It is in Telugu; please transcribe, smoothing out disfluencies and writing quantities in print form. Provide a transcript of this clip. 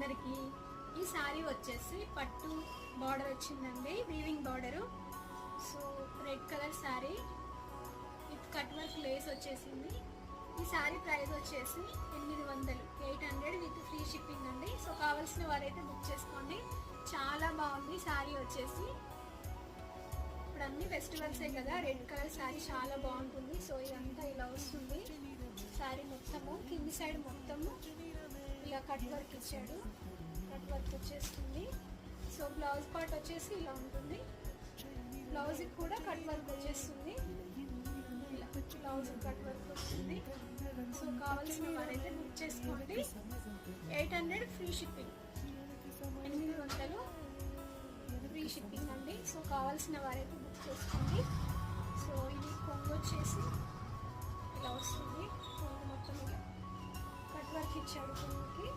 అందరికీ. ఈ శారీ వచ్చేసి పట్టు బార్డర్ వచ్చిందండి, weaving border. So red colour sari with cut work lace వచ్చేసింది. ఈ శారీ ప్రైస్ వచ్చేసి 800 విత్ ఫ్రీ షిప్పింగ్ అండి. సో కావాల్సిన వారైతే బుక్ చేసుకోండి. చాలా బాగుంది శారీ వచ్చేసి. ఇప్పుడు అన్ని ఫెస్టివల్సే కదా, రెడ్ కలర్ శారీ చాలా బాగుంటుంది. సో ఇదంతా ఇలా వస్తుంది శారీ మొత్తము. కింది సైడ్ మొత్తము ఇలా కట్ వర్క్ ఇచ్చాడు, కట్ వర్క్ వచ్చేస్తుంది. సో బ్లౌజ్ పార్ట్ వచ్చేసి ఇలా ఉంటుంది. బ్లౌజ్కి కూడా కట్ వర్క్ వచ్చేస్తుంది. ఇలా బ్లౌజ్ కట్ వర్క్ వస్తుంది. సో కావాల్సిన వారైతే బుక్ చేసుకోండి. 800 ఫ్రీ షిప్పింగ్, 800 ఫ్రీ షిప్పింగ్ అండి. సో కావాల్సిన వారైతే బుక్ చేసుకోండి. సో ఇది కొంగు వచ్చేసి ఇలా వస్తుంది. కొంగు మొత్తం ఇలా కట్ వర్క్ ఇచ్చాడు కొంగుకి.